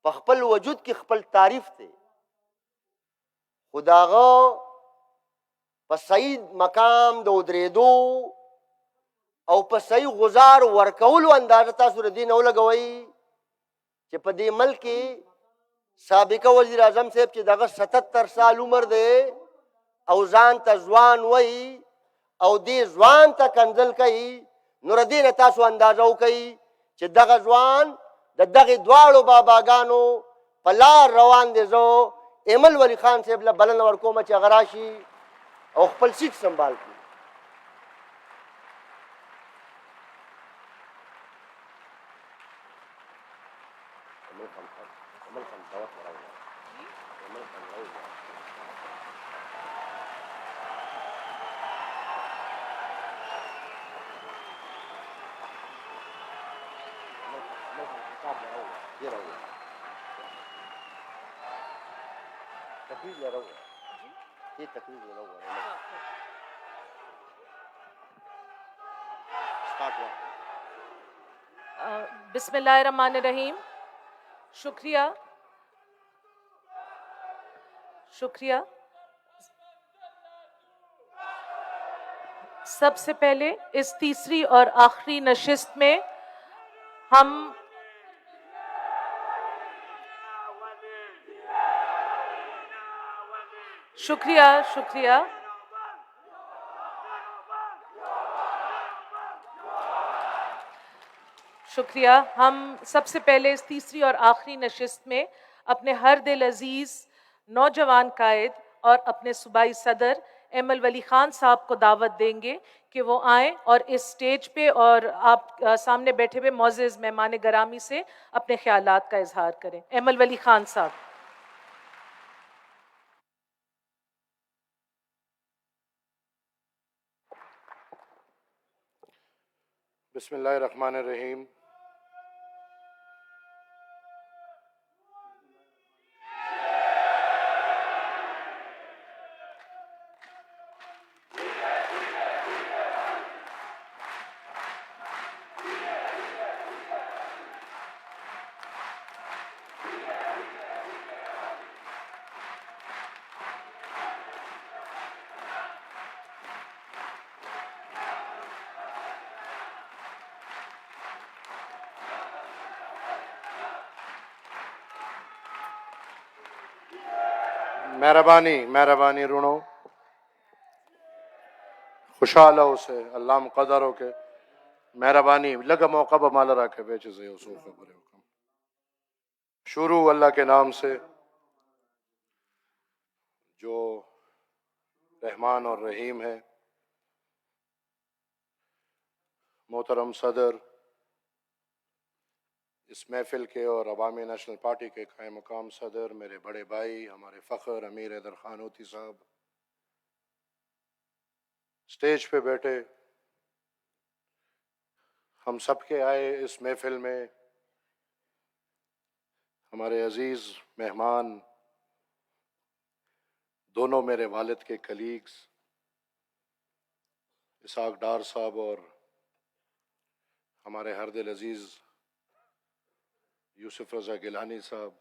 په خپل وجود کې خپل تعریف دی، خو د هغه په صحیح مقام د ودرېدو او په صحیح غزار ورکولو اندازه تاسو د دې نه ولګوئ چې په دې ملک کې سابقه وزیر اعظم صاحب چې دغه 77 سال عمر دی او ځان ته ځوان وایي او دې ځوان ته کنځل کوي، نو د دې نه تاسو اندازه وکئ چې دغه ځوان د دغې دواړو باباګانو په لار روان دی. زه ایمل ولی خان صاحب له بلنه ورکوم چې هغه راشي او خپل سیټ سنبال کړي. بسم اللہ الرحمن الرحیم. شکریہ. سب سے پہلے اس تیسری اور آخری نشست میں ہم شکریہ. ہم سب سے پہلے اس تیسری اور آخری نشست میں اپنے ہر دل عزیز نوجوان قائد اور اپنے صوبائی صدر ایمل ولی خان صاحب کو دعوت دیں گے کہ وہ آئیں اور اس سٹیج پہ اور آپ سامنے بیٹھے ہوئے معزز مہمان گرامی سے اپنے خیالات کا اظہار کریں. ایمل ولی خان صاحب. بسم اللہ الرحمن الرحیم. مہربانی رونو خوشحال ہو سے اللہ مقدر ہو کے مہربانی لگا موقع بمال رکھے بیچے سے اصول خبر حکم. شروع اللہ کے نام سے جو رحمان اور رحیم ہے. محترم صدر اس محفل کے اور عوامی نیشنل پارٹی کے قائم مقام صدر، میرے بڑے بھائی ہمارے فخر امیر حیدر خان ہوتی صاحب، سٹیج پہ بیٹھے، ہم سب کے آئے اس محفل میں ہمارے عزیز مہمان، دونوں میرے والد کے کلیگز اسحاق ڈار صاحب اور ہمارے ہر دل عزیز یوسف رضا گیلانی صاحب،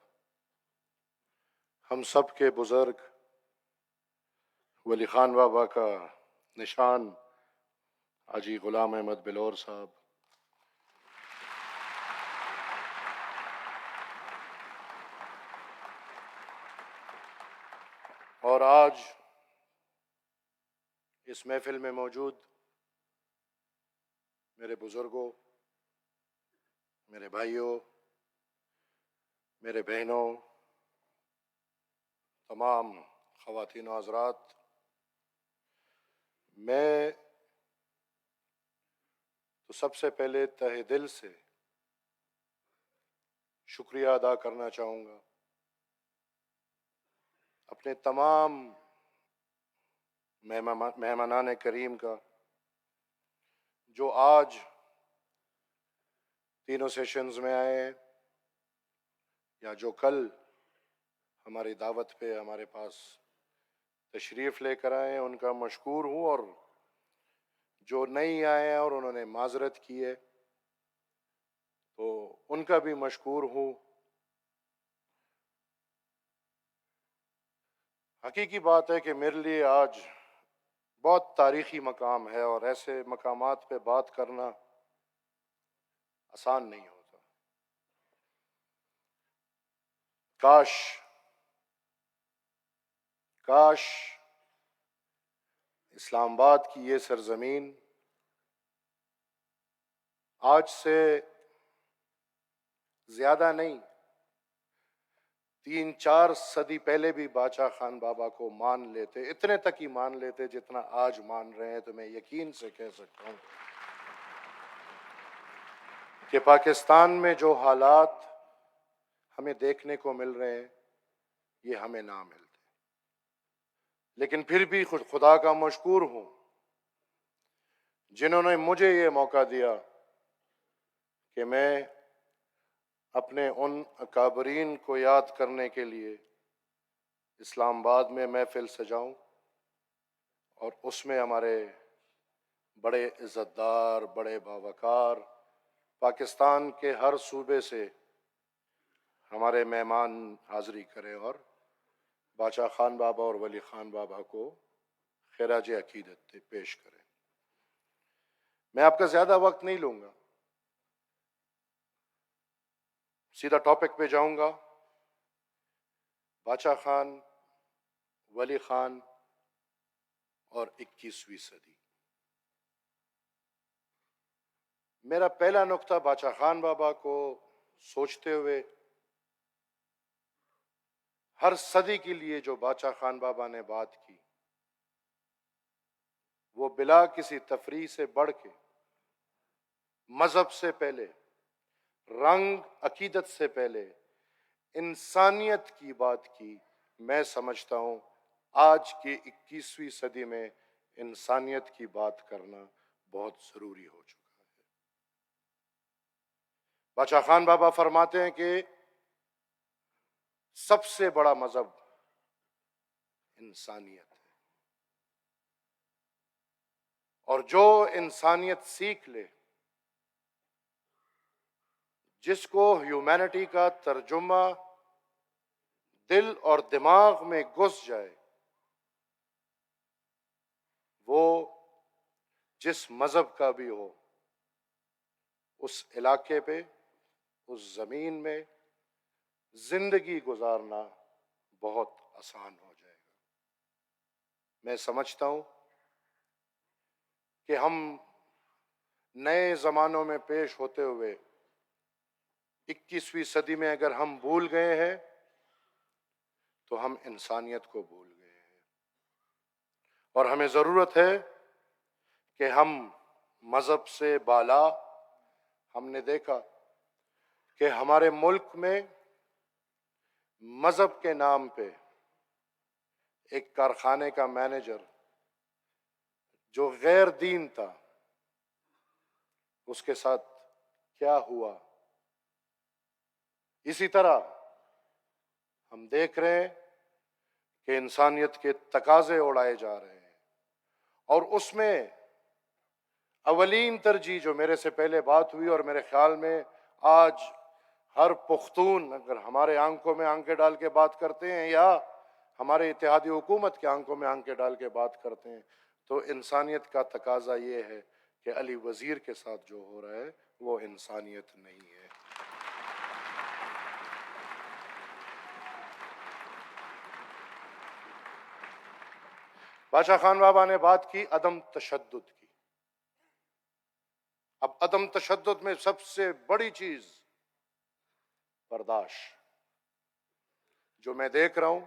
ہم سب کے بزرگ ولی خان بابا کا نشان حاجی غلام احمد بلور صاحب، اور آج اس محفل میں موجود میرے بزرگوں، میرے بھائیوں، میرے بہنوں، تمام خواتین و حضرات، میں تو سب سے پہلے تہ دل سے شکریہ ادا کرنا چاہوں گا اپنے تمام مہمانان کریم کا جو آج تینوں سیشنز میں آئے ہیں یا جو کل ہماری دعوت پہ ہمارے پاس تشریف لے کر آئے ہیں، ان کا مشکور ہوں، اور جو نہیں آئے ہیں اور انہوں نے معذرت کی ہے تو ان کا بھی مشکور ہوں. حقیقی بات ہے کہ میرے لیے آج بہت تاریخی مقام ہے اور ایسے مقامات پہ بات کرنا آسان نہیں ہوتا. کاش اسلام آباد کی یہ سرزمین آج سے زیادہ نہیں 3-4 صدی پہلے بھی باچا خان بابا کو مان لیتے، اتنے تک ہی مان لیتے جتنا آج مان رہے ہیں. تو میں یقین سے کہہ سکتا ہوں کہ پاکستان میں جو حالات ہمیں دیکھنے کو مل رہے ہیں یہ ہمیں نہ ملتے. لیکن پھر بھی خدا کا مشکور ہوں جنہوں نے مجھے یہ موقع دیا کہ میں اپنے ان اکابرین کو یاد کرنے کے لیے اسلام آباد میں محفل سجاؤں اور اس میں ہمارے بڑے عزت دار، بڑے باوقار پاکستان کے ہر صوبے سے ہمارے مہمان حاضری کریں اور باچا خان بابا اور ولی خان بابا کو خراج عقیدت پیش کریں. میں آپ کا زیادہ وقت نہیں لوں گا، سیدھا ٹاپک پہ جاؤں گا. باچا خان، ولی خان اور 21ویں صدی. میرا پہلا نقطہ باچا خان بابا کو سوچتے ہوئے ہر صدی کے لیے جو باچا خان بابا نے بات کی وہ بلا کسی تفریح سے بڑھ کے مذہب سے پہلے، رنگ عقیدت سے پہلے انسانیت کی بات کی. میں سمجھتا ہوں آج کی 21ویں صدی میں انسانیت کی بات کرنا بہت ضروری ہو چکا ہے. باچا خان بابا فرماتے ہیں کہ سب سے بڑا مذہب انسانیت ہے، اور جو انسانیت سیکھ لے، جس کو ہیومینٹی کا ترجمہ دل اور دماغ میں گھس جائے، وہ جس مذہب کا بھی ہو، اس علاقے پہ، اس زمین میں زندگی گزارنا بہت آسان ہو جائے گا. میں سمجھتا ہوں کہ ہم نئے زمانوں میں پیش ہوتے ہوئے 21ویں صدی میں اگر ہم بھول گئے ہیں تو ہم انسانیت کو بھول گئے ہیں، اور ہمیں ضرورت ہے کہ ہم مذہب سے بالا. ہم نے دیکھا کہ ہمارے ملک میں مذہب کے نام پہ ایک کارخانے کا مینیجر جو غیر دین تھا، اس کے ساتھ کیا ہوا. اسی طرح ہم دیکھ رہے ہیں کہ انسانیت کے تقاضے اڑائے جا رہے ہیں، اور اس میں اولین ترجیح جو میرے سے پہلے بات ہوئی، اور میرے خیال میں آج ہر پختون اگر ہمارے آنکھوں میں آنکھیں ڈال کے بات کرتے ہیں یا ہمارے اتحادی حکومت کے آنکھوں میں آنکھیں ڈال کے بات کرتے ہیں، تو انسانیت کا تقاضا یہ ہے کہ علی وزیر کے ساتھ جو ہو رہا ہے وہ انسانیت نہیں ہے. باچا خان بابا نے بات کی عدم تشدد کی. اب عدم تشدد میں سب سے بڑی چیز برداشت. جو میں دیکھ رہا ہوں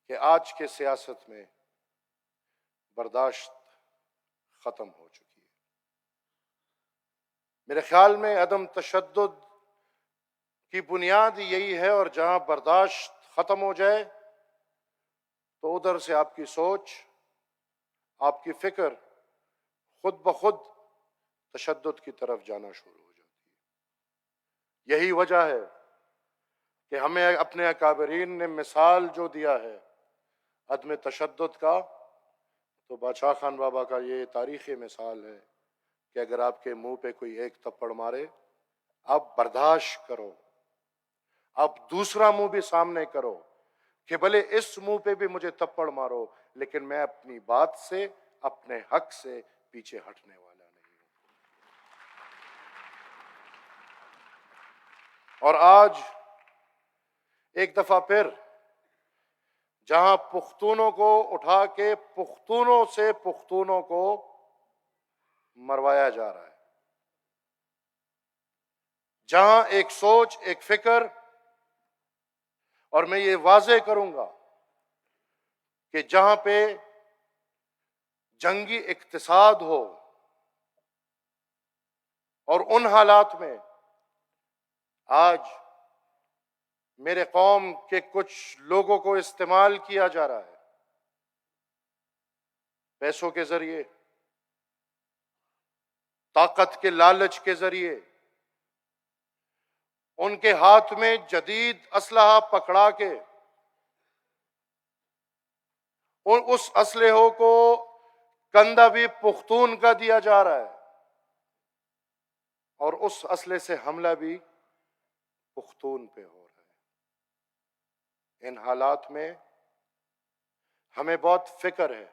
کہ آج کے سیاست میں برداشت ختم ہو چکی ہے. میرے خیال میں عدم تشدد کی بنیاد یہی ہے، اور جہاں برداشت ختم ہو جائے تو ادھر سے آپ کی سوچ، آپ کی فکر خود بخود تشدد کی طرف جانا شروع ہو جاتی ہے. یہی وجہ ہے کہ ہمیں اپنے اکابرین نے مثال جو دیا ہے عدم تشدد کا، تو باچا خان بابا کا یہ تاریخی مثال ہے کہ اگر آپ کے منہ پہ کوئی ایک تھپڑ مارے، آپ برداشت کرو، آپ دوسرا منہ بھی سامنے کرو، کہ بھلے اس منہ پہ بھی مجھے تھپڑ مارو، لیکن میں اپنی بات سے، اپنے حق سے پیچھے ہٹنے والا نہیں ہوں۔ اور آج ایک دفعہ پھر جہاں پختونوں کو اٹھا کے پختونوں سے پختونوں کو مروایا جا رہا ہے، جہاں ایک سوچ، ایک فکر، اور میں یہ واضح کروں گا کہ جہاں پہ جنگی اقتصاد ہو، اور ان حالات میں آج میرے قوم کے کچھ لوگوں کو استعمال کیا جا رہا ہے، پیسوں کے ذریعے، طاقت کے لالچ کے ذریعے، ان کے ہاتھ میں جدید اسلحہ پکڑا کے اور اس اسلحوں کو کندھا بھی پختون کا دیا جا رہا ہے، اور اس اسلحے سے حملہ بھی پختون پہ ہو رہا ہے۔ ان حالات میں ہمیں بہت فکر ہے،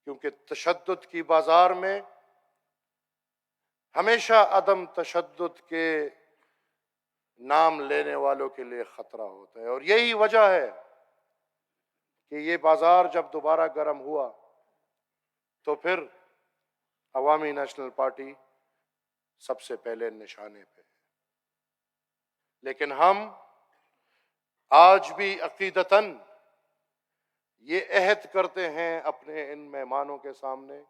کیونکہ تشدد کی بازار میں ہمیشہ عدم تشدد کے نام لینے والوں کے لیے خطرہ ہوتا ہے، اور یہی وجہ ہے کہ یہ بازار جب دوبارہ گرم ہوا تو پھر عوامی نیشنل پارٹی سب سے پہلے نشانے پہ ہے۔ لیکن ہم آج بھی عقیدتاً یہ عہد کرتے ہیں اپنے ان مہمانوں کے سامنے،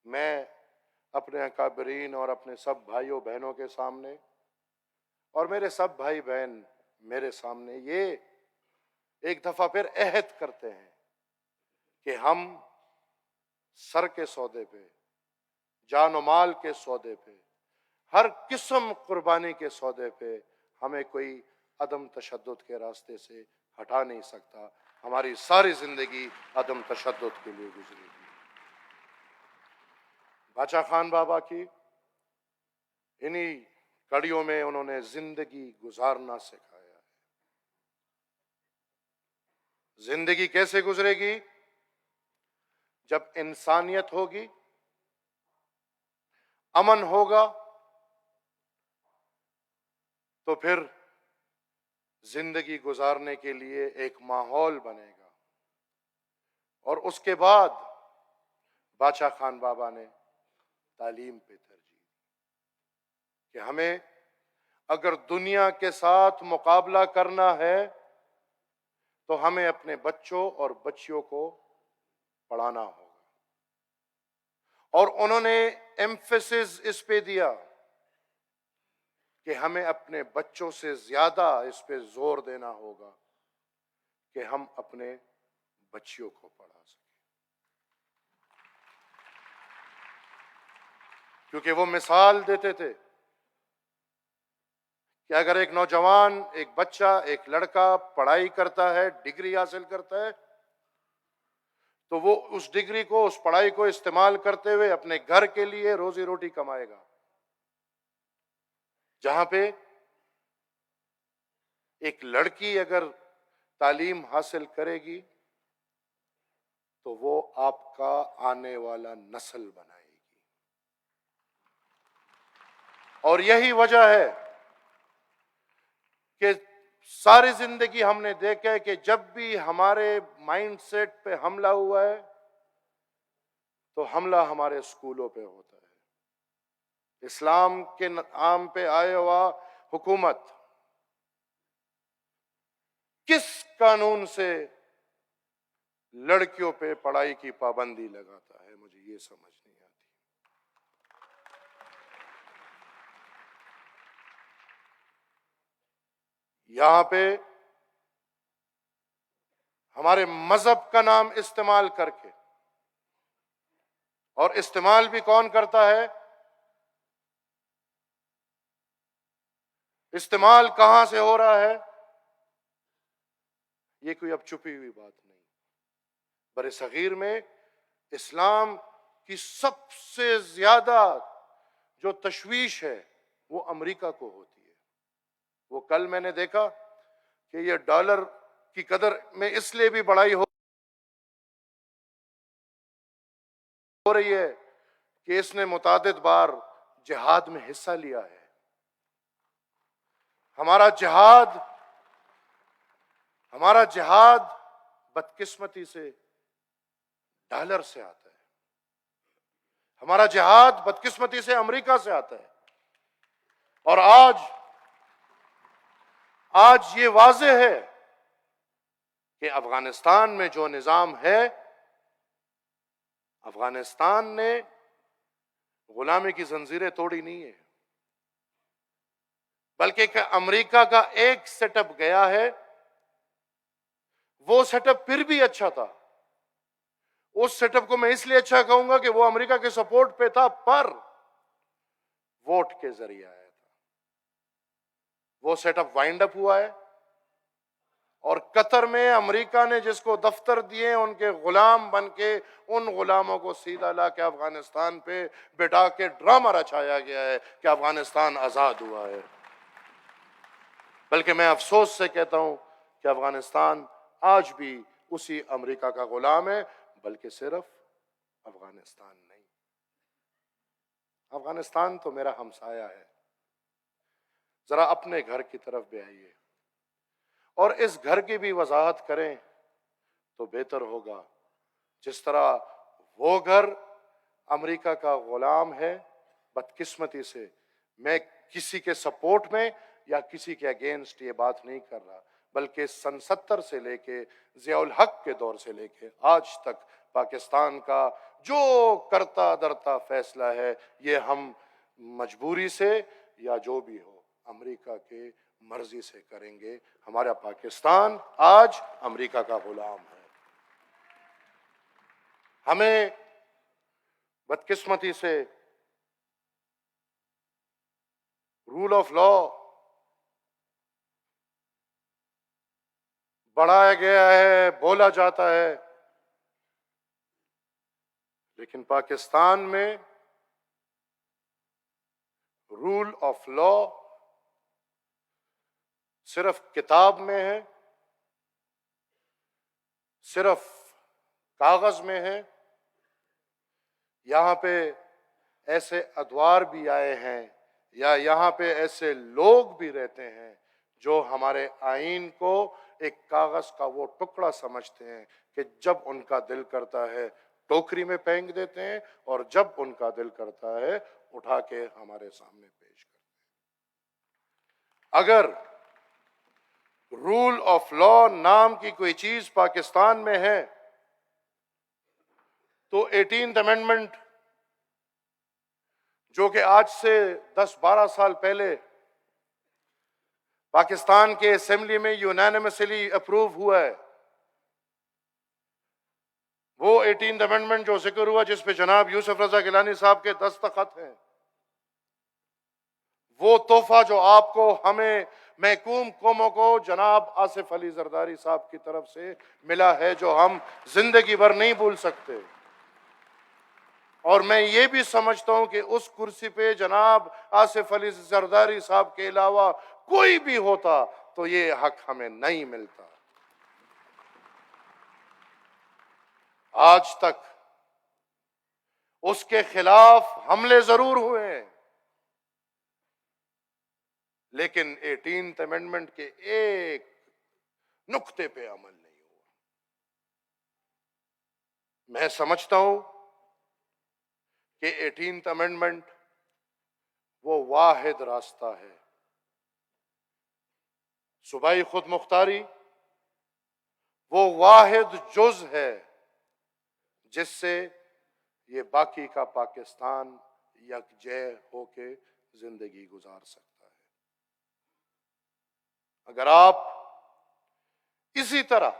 میں اپنے اکابرین اور اپنے سب بھائیوں بہنوں کے سامنے، اور میرے سب بھائی بہن میرے سامنے، یہ ایک دفعہ پھر عہد کرتے ہیں کہ ہم سر کے سودے پہ، جان و مال کے سودے پہ، ہر قسم قربانی کے سودے پہ ہمیں کوئی عدم تشدد کے راستے سے ہٹا نہیں سکتا۔ ہماری ساری زندگی عدم تشدد کے لیے گزری ہے۔ باچا خان بابا کی انہی کڑیوں میں انہوں نے زندگی گزارنا سکھایا ہے۔ زندگی کیسے گزرے گی؟ جب انسانیت ہوگی، امن ہوگا، تو پھر زندگی گزارنے کے لیے ایک ماحول بنے گا۔ اور اس کے بعد باچا خان بابا نے تعلیم پہ ترجیح دی کہ ہمیں اگر دنیا کے ساتھ مقابلہ کرنا ہے تو ہمیں اپنے بچوں اور بچیوں کو پڑھانا ہوگا۔ اور انہوں نے ایمفیسس اس پہ دیا کہ ہمیں اپنے بچوں سے زیادہ اس پہ زور دینا ہوگا کہ ہم اپنے بچیوں کو پڑھا سکیں، کیونکہ وہ مثال دیتے تھے کہ اگر ایک نوجوان، ایک بچہ، ایک لڑکا پڑھائی کرتا ہے، ڈگری حاصل کرتا ہے، تو وہ اس ڈگری کو، اس پڑھائی کو استعمال کرتے ہوئے اپنے گھر کے لیے روزی روٹی کمائے گا۔ جہاں پہ ایک لڑکی اگر تعلیم حاصل کرے گی تو وہ آپ کا آنے والا نسل بنائے گی۔ اور یہی وجہ ہے کہ ساری زندگی ہم نے دیکھا ہے کہ جب بھی ہمارے مائنڈ سیٹ پہ حملہ ہوا ہے تو حملہ ہمارے اسکولوں پہ ہوتا ہے۔ اسلام کے نام پہ آئے ہوا حکومت کس قانون سے لڑکیوں پہ پڑھائی کی پابندی لگاتا ہے، مجھے یہ سمجھ نہیں آتی۔ یہاں پہ ہمارے مذہب کا نام استعمال کر کے، اور استعمال بھی کون کرتا ہے؟ استعمال کہاں سے ہو رہا ہے؟ یہ کوئی اب چھپی ہوئی بات نہیں۔ بر صغیر میں اسلام کی سب سے زیادہ جو تشویش ہے وہ امریکہ کو ہوتی ہے۔ وہ کل میں نے دیکھا کہ یہ ڈالر کی قدر میں اس لیے بھی بڑھائی ہو رہی ہے کہ اس نے متعدد بار جہاد میں حصہ لیا ہے. ہمارا جہاد بدقسمتی سے ڈالر سے آتا ہے. ہمارا جہاد بدقسمتی سے امریکہ سے آتا ہے. اور آج یہ واضح ہے کہ افغانستان میں جو نظام ہے، افغانستان نے غلامی کی زنجیریں توڑی نہیں ہے، بلکہ کہ امریکہ کا ایک سیٹ اپ گیا ہے. وہ سیٹ اپ پھر بھی اچھا تھا. اس سیٹ اپ کو میں اس لیے اچھا کہوں گا کہ وہ امریکہ کے سپورٹ پہ تھا، پر ووٹ کے ذریعے آیا تھا. وہ سیٹ اپ وائنڈ اپ ہوا ہے، اور قطر میں امریکہ نے جس کو دفتر دیے ان کے غلام بن کے ان غلاموں کو سیدھا لا کے افغانستان پہ بٹھا کے ڈرامہ رچایا گیا ہے کہ افغانستان آزاد ہوا ہے. بلکہ میں افسوس سے کہتا ہوں کہ افغانستان آج بھی اسی امریکہ کا غلام ہے. بلکہ صرف افغانستان نہیں، افغانستان تو میرا ہمسایہ ہے. ذرا اپنے گھر کی طرف بھی آئیے اور اس گھر کی بھی وضاحت کریں تو بہتر ہوگا. جس طرح وہ گھر امریکہ کا غلام ہے، بدقسمتی سے میں کسی کے سپورٹ میں یا کسی کے اگینسٹ یہ بات نہیں کر رہا، بلکہ سن 70 سے لے کے ضیاء الحق کے دور سے لے کے آج تک پاکستان کا جو کرتا درتا فیصلہ ہے، یہ ہم مجبوری سے یا جو بھی ہو امریکہ کے مرضی سے کریں گے. ہمارا پاکستان آج امریکہ کا غلام ہے. ہمیں بدقسمتی سے رول آف لا بڑھایا گیا ہے، بولا جاتا ہے، لیکن پاکستان میں رول آف لا صرف کتاب میں ہے، صرف کاغذ میں ہے. یہاں پہ ایسے ادوار بھی آئے ہیں یا یہاں پہ ایسے لوگ بھی رہتے ہیں جو ہمارے آئین کو ایک کاغذ کا وہ ٹکڑا سمجھتے ہیں کہ جب ان کا دل کرتا ہے ٹوکری میں پھینک دیتے ہیں، اور جب ان کا دل کرتا ہے اٹھا کے ہمارے سامنے پیش کرتے ہیں. اگر رول آف لا نام کی کوئی چیز پاکستان میں ہے تو 18th امینڈمنٹ، جو کہ آج سے 10-12 سال پہلے پاکستان کے اسمبلی میں یونانیمسلی اپروو ہوا ہے، وہ 18th امینڈمنٹ جو ذکر ہوا جس پہ جناب یوسف رضا گیلانی صاحب کے دستخط ہیں، وہ تحفہ جو آپ کو، ہمیں محکوم قوموں کو جناب آصف علی زرداری صاحب کی طرف سے ملا ہے، جو ہم زندگی بھر نہیں بھول سکتے. اور میں یہ بھی سمجھتا ہوں کہ اس کرسی پہ جناب آصف علی زرداری صاحب کے علاوہ کوئی بھی ہوتا تو یہ حق ہمیں نہیں ملتا. آج تک اس کے خلاف حملے ضرور ہوئے ہیں، لیکن 18th امینڈمنٹ کے ایک نقطے پہ عمل نہیں ہوا. میں سمجھتا ہوں کہ 18th امینڈمنٹ وہ واحد راستہ ہے، صوبائی خود مختاری وہ واحد جز ہے جس سے یہ باقی کا پاکستان یکجہ ہو کے زندگی گزار سکتا ہے. اگر آپ اسی طرح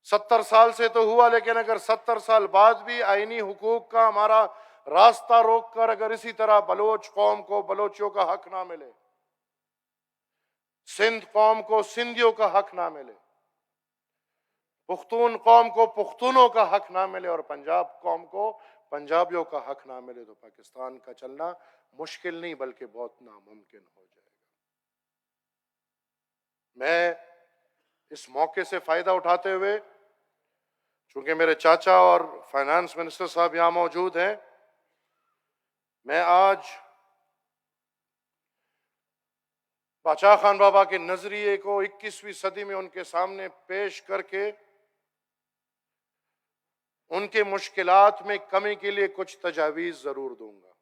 70 سال سے تو ہوا، لیکن اگر 70 سال بعد بھی آئینی حقوق کا ہمارا راستہ روک کر اگر اسی طرح بلوچ قوم کو بلوچیوں کا حق نہ ملے، سندھ قوم کو سندھیوں کا حق نہ ملے، پختون قوم کو پختونوں کا حق نہ ملے، اور پنجاب قوم کو پنجابیوں کا حق نہ ملے، تو پاکستان کا چلنا مشکل نہیں بلکہ بہت ناممکن ہو جائے. میں اس موقع سے فائدہ اٹھاتے ہوئے، چونکہ میرے چاچا اور فائنانس منسٹر صاحب یہاں موجود ہیں، میں آج باچا خان بابا کے نظریے کو 21ویں صدی میں ان کے سامنے پیش کر کے ان کے مشکلات میں کمی کے لیے کچھ تجاویز ضرور دوں گا۔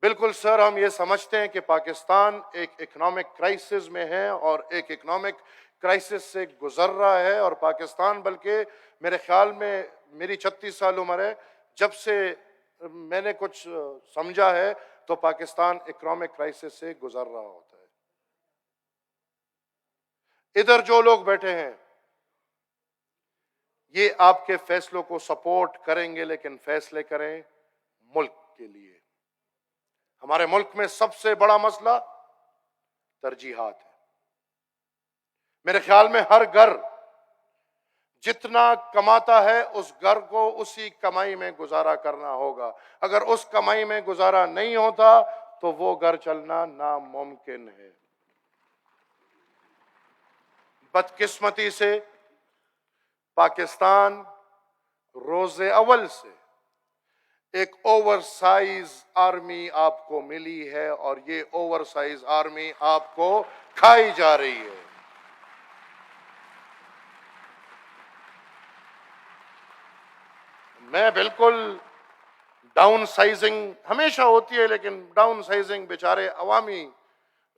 بالکل سر، ہم یہ سمجھتے ہیں کہ پاکستان ایک اکنامک کرائسس میں ہے اور ایک اکنامک کرائسس سے گزر رہا ہے، اور پاکستان بلکہ میرے خیال میں میری 36 سال عمر ہے، جب سے میں نے کچھ سمجھا ہے تو پاکستان اکنامک کرائسس سے گزر رہا ہوتا ہے۔ ادھر جو لوگ بیٹھے ہیں یہ آپ کے فیصلوں کو سپورٹ کریں گے، لیکن فیصلے کریں ملک کے لیے۔ ہمارے ملک میں سب سے بڑا مسئلہ ترجیحات ہے۔ میرے خیال میں ہر گھر جتنا کماتا ہے اس گھر کو اسی کمائی میں گزارا کرنا ہوگا۔ اگر اس کمائی میں گزارا نہیں ہوتا تو وہ گھر چلنا ناممکن ہے۔ بدقسمتی سے پاکستان روز اول سے ایک اوور سائز آرمی آپ کو ملی ہے، اور یہ اوور سائز آرمی آپ کو کھائی جا رہی ہے۔ میں بالکل ڈاؤن سائزنگ ہمیشہ ہوتی ہے، لیکن ڈاؤن سائزنگ بیچارے عوامی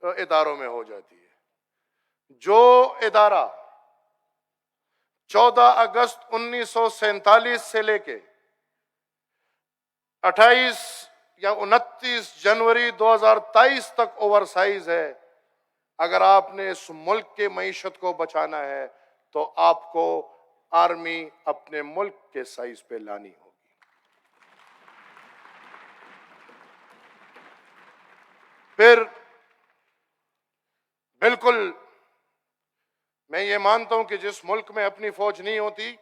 اداروں میں ہو جاتی ہے۔ جو ادارہ 14 اگست 1947 سے لے کے 28 یا 29 جنوری 2023 تک اوور سائز ہے، اگر آپ نے اس ملک کے معیشت کو بچانا ہے تو آپ کو آرمی اپنے ملک کے سائز پہ لانی ہوگی۔ پھر بالکل میں یہ مانتا ہوں کہ جس ملک میں اپنی فوج نہیں ہوتی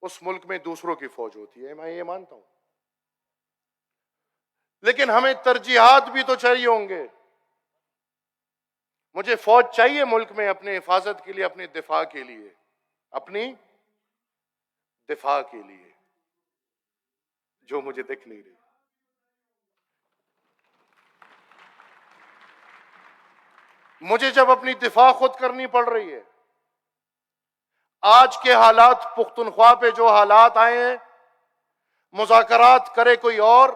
اس ملک میں دوسروں کی فوج ہوتی ہے، میں یہ مانتا ہوں، لیکن ہمیں ترجیحات بھی تو چاہیے ہوں گے۔ مجھے فوج چاہیے ملک میں اپنے حفاظت کے لیے، اپنے دفاع کے لیے، اپنی دفاع کے لیے، جو مجھے دکھ نہیں رہی۔ مجھے جب اپنی دفاع خود کرنی پڑ رہی ہے، آج کے حالات پختونخوا پہ جو حالات آئے ہیں، مذاکرات کرے کوئی اور،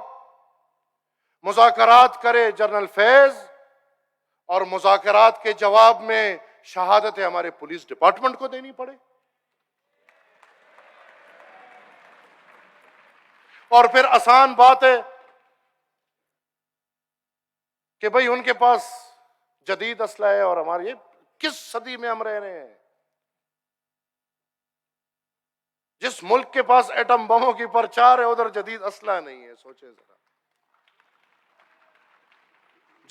مذاکرات کرے جنرل فیض، اور مذاکرات کے جواب میں شہادتیں ہمارے پولیس ڈپارٹمنٹ کو دینی پڑے، اور پھر آسان بات ہے کہ بھئی ان کے پاس جدید اسلحہ ہے اور ہمارے، یہ کس صدی میں ہم رہ رہے ہیں؟ جس ملک کے پاس ایٹم بموں کی پرچار ہے ادھر جدید اسلحہ نہیں ہے، سوچیں ذرا۔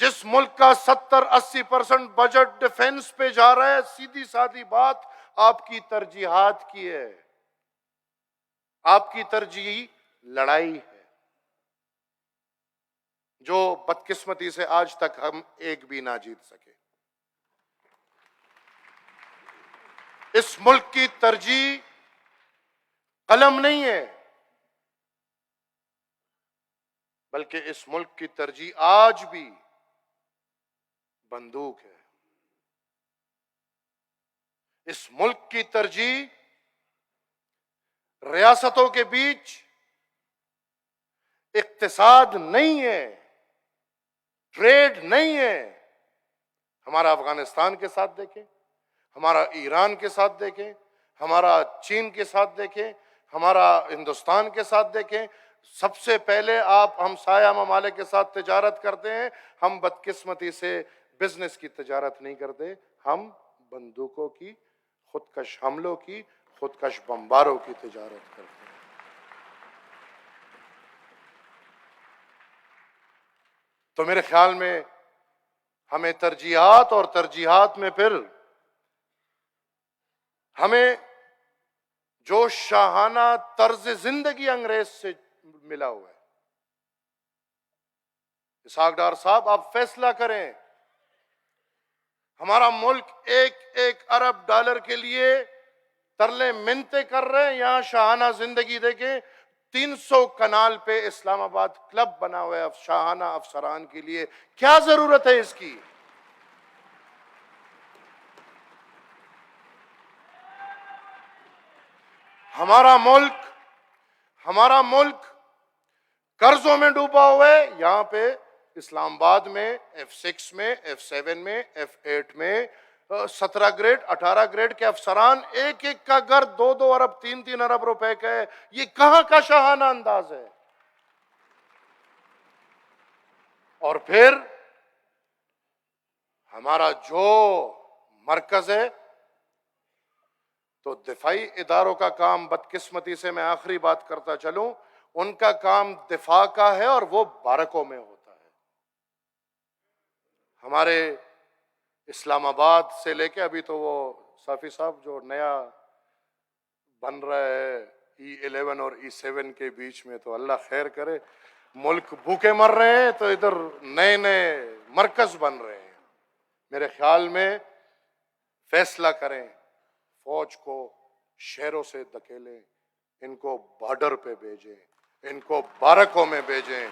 جس ملک کا 70-80% بجٹ ڈیفنس پہ جا رہا ہے، سیدھی سادھی بات آپ کی ترجیحات کی ہے، آپ کی ترجیح لڑائی ہے، جو بدقسمتی سے آج تک ہم ایک بھی نہ جیت سکے۔ اس ملک کی ترجیح قلم نہیں ہے، بلکہ اس ملک کی ترجیح آج بھی بندوق ہے۔ اس ملک کی ترجیح ریاستوں کے بیچ اقتصاد نہیں ہے، ٹریڈ نہیں ہے۔ ہمارا افغانستان کے ساتھ دیکھیں، ہمارا ایران کے ساتھ دیکھیں، ہمارا چین کے ساتھ دیکھیں، ہمارا ہندوستان کے ساتھ دیکھیں۔ سب سے پہلے آپ ہمسایہ ممالک کے ساتھ تجارت کرتے ہیں، ہم بدقسمتی سے بزنس کی تجارت نہیں کرتے، ہم بندوقوں کی، خودکش حملوں کی، خودکش بمباروں کی تجارت کرتے ہیں۔ تو میرے خیال میں ہمیں ترجیحات، اور ترجیحات میں پھر ہمیں جو شاہانہ طرز زندگی انگریز سے ملا ہوا ہے، اسحاق ڈار صاحب آپ فیصلہ کریں ہمارا ملک ایک ایک ارب ڈالر کے لیے ترلے منتیں کر رہے ہیں. یہاں شاہانہ زندگی دیکھیں, 300 کنال پہ اسلام آباد کلب بنا ہوا ہے شاہانہ افسران کے لیے. کیا ضرورت ہے اس کی؟ ہمارا ملک قرضوں میں ڈوبا ہوا ہے. یہاں پہ اسلام آباد میں F6 میں, F7 میں, F8 میں 17 گریڈ 18 گریڈ کے افسران, ایک ایک کا گھر 2 ارب 3 ارب روپے کا ہے. یہ کہاں کا شاہانہ انداز ہے؟ اور پھر ہمارا جو مرکز ہے, تو دفاعی اداروں کا کام بدقسمتی سے, میں آخری بات کرتا چلوں, ان کا کام دفاع کا ہے اور وہ بارکوں میں ہوتا ہے. ہمارے اسلام آباد سے لے کے ابھی تو وہ صافی صاحب جو نیا بن رہا ہے E11 اور E7 کے بیچ میں, تو اللہ خیر کرے, ملک بھوکے مر رہے ہیں تو ادھر نئے نئے مرکز بن رہے ہیں. میرے خیال میں فیصلہ کریں, فوج کو شہروں سے دھکیلیں, ان کو بارڈر پہ بھیجیں, ان کو بارکوں میں بھیجیں.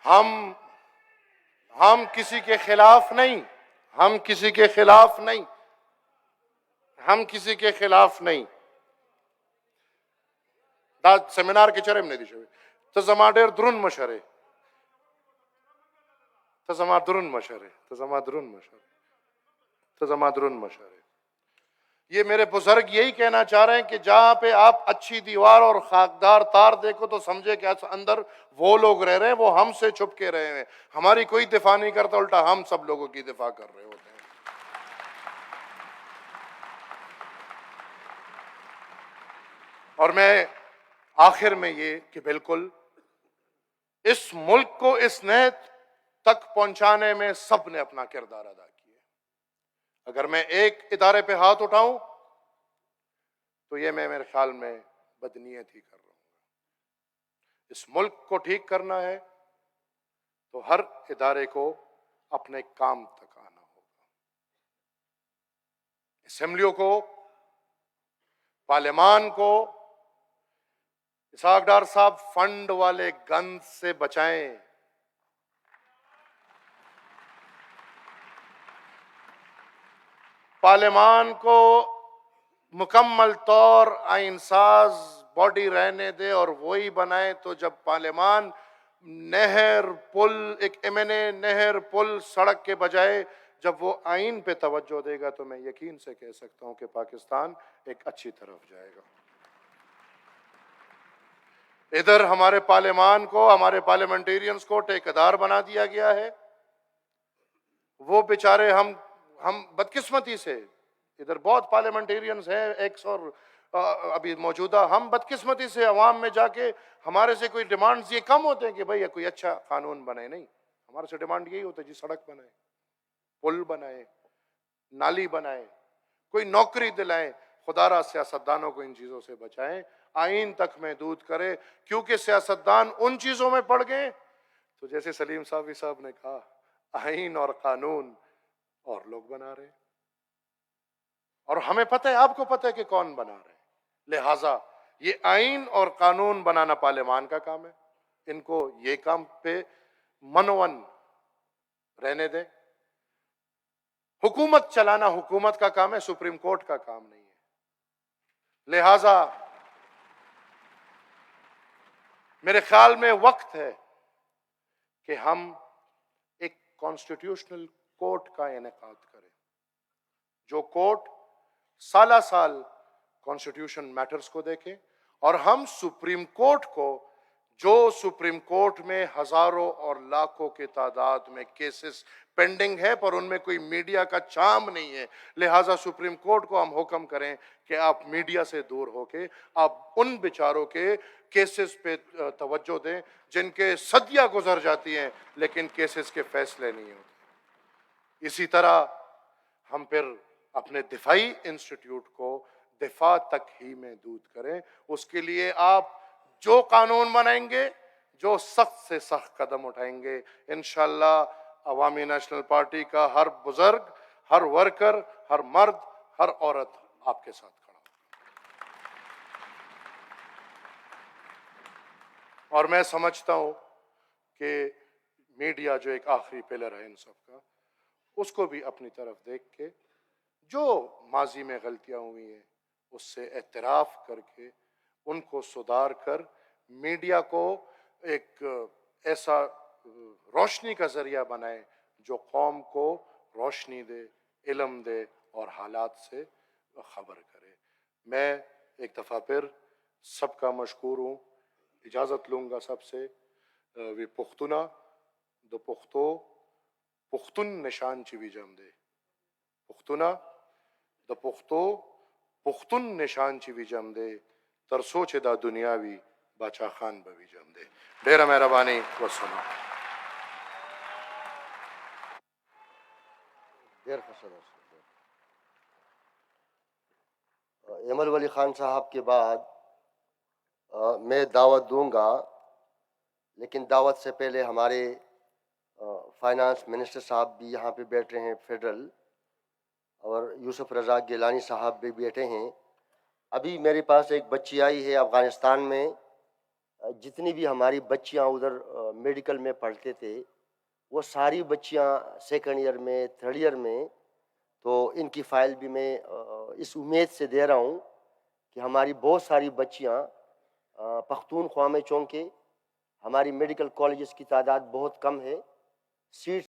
ہم کسی کے خلاف نہیں, ہم کسی کے خلاف نہیں, ہم کسی کے خلاف نہیں. دا سیمینار کے چرم نہیں دی شوی تو زما ډیر درون مشره, تو زما درون مشره, تو زما درون مشره, تو زما درون مشره. یہ میرے بزرگ یہی کہنا چاہ رہے ہیں کہ جہاں پہ آپ اچھی دیوار اور خاکدار تار دیکھو تو سمجھے کہ اندر وہ لوگ رہ رہے ہیں, وہ ہم سے چھپ کے رہے ہیں. ہماری کوئی دفاع نہیں کرتا, الٹا ہم سب لوگوں کی دفاع کر رہے ہوتے ہیں. اور میں آخر میں یہ کہ بالکل اس ملک کو اس نہج تک پہنچانے میں سب نے اپنا کردار ادا کیا. اگر میں ایک ادارے پہ ہاتھ اٹھاؤں تو یہ میں میرے خیال میں بدنیت ہی کر رہا ہوں. اس ملک کو ٹھیک کرنا ہے تو ہر ادارے کو اپنے کام تک آنا ہوگا. اسمبلیوں کو, پارلیمان کو اسحاق ڈار صاحب فنڈ والے گند سے بچائیں. پارلیمان کو مکمل طور آئین ساز باڈی رہنے دے اور وہی بنائے. تو جب پارلیمان نہر پل, ایک نہر پل سڑک کے بجائے جب وہ آئین پہ توجہ دے گا تو میں یقین سے کہہ سکتا ہوں کہ پاکستان ایک اچھی طرف جائے گا. ادھر ہمارے پارلیمان کو, ہمارے پارلیمنٹیرینز کو ٹیکیدار بنا دیا گیا ہے. وہ بیچارے ہم بدقسمتی سے, ادھر بہت پارلیمنٹیرینز ہیں ایکس اور ابھی موجودہ, ہم بدقسمتی سے عوام میں جا کے ہمارے سے کوئی ڈیمانڈز یہ کم ہوتے ہیں کہ بھئی کوئی اچھا قانون بنائے. نہیں, ہمارے سے ڈیمانڈ یہی ہوتا ہے جی سڑک بنائے, پل بنائے, نالی بنائے, کوئی نوکری دلائیں. خدا را سیاستدانوں کو ان چیزوں سے بچائیں, آئین تک محدود کرے, کیونکہ سیاستدان ان چیزوں میں پڑ گئے تو جیسے سلیم صاحب نے کہا, آئین اور قانون اور لوگ بنا رہے ہیں, اور ہمیں پتہ ہے, آپ کو پتہ ہے کہ کون بنا رہے ہیں. لہٰذا یہ آئین اور قانون بنانا پارلیمان کا کام ہے, ان کو یہ کام پہ منون رہنے دیں. حکومت چلانا حکومت کا کام ہے, سپریم کورٹ کا کام نہیں ہے. لہٰذا میرے خیال میں وقت ہے کہ ہم ایک کانسٹیٹیوشنل کورٹ کا انعقاد کریں, جو کورٹ سالہ سال کانسٹیٹیوشن میٹرز کو دیکھیں, اور ہم سپریم کورٹ کو, جو سپریم کورٹ میں ہزاروں اور لاکھوں کے تعداد میں کیسز پینڈنگ ہے پر ان میں کوئی میڈیا کا چام نہیں ہے, لہٰذا سپریم کورٹ کو ہم حکم کریں کہ آپ میڈیا سے دور ہو کے آپ ان بیچاروں کے کیسز پہ توجہ دیں جن کے صدیاں گزر جاتی ہیں لیکن کیسز کے فیصلے نہیں ہوتے. اسی طرح ہم پھر اپنے دفاعی انسٹیٹیوٹ کو دفاع تک ہی محدود کریں. اس کے لیے آپ جو قانون بنائیں گے، جو سخت سے سخت قدم اٹھائیں گے، انشاءاللہ عوامی نیشنل پارٹی کا ہر بزرگ، ہر ورکر، ہر مرد، ہر عورت آپ کے ساتھ کھڑا ہوگا۔ اور میں سمجھتا ہوں کہ میڈیا جو ایک آخری پلر ہے ان سب کا، اس کو بھی اپنی طرف دیکھ کے جو ماضی میں غلطیاں ہوئی ہیں اس سے اعتراف کر کے ان کو سدھار کر میڈیا کو ایک ایسا روشنی کا ذریعہ بنائے جو قوم کو روشنی دے، علم دے اور حالات سے خبر کرے۔ میں ایک دفعہ پھر سب کا مشکور ہوں، اجازت لوں گا سب سے۔ وی پختونا دو پختو پختون نشان چی وی جم دے، پختونا د پختو پختون نشان چی وی جم دے، تر سوچ دا دنیاوی باچا خان بوی جم دے۔ ډیره مهرباني والسلام۔ دیر خسر ایمل ولی خان صاحب کے بعد میں دعوت دوں گا، لیکن دعوت سے پہلے ہمارے فائنانس منسٹر صاحب بھی یہاں پہ بیٹھ رہے ہیں فیڈرل، اور یوسف رضا گیلانی صاحب بھی بیٹھے ہیں۔ ابھی میرے پاس ایک بچی آئی ہے افغانستان میں، جتنی بھی ہماری بچیاں ادھر میڈیکل میں پڑھتے تھے وہ ساری بچیاں سیکنڈ ایئر میں، تھرڈ ایئر میں، تو ان کی فائل بھی میں اس امید سے دے رہا ہوں کہ ہماری بہت ساری بچیاں پختونخوا میں، چونکہ ہماری میڈیکل کالجز کی تعداد بہت کم ہے، سیٹ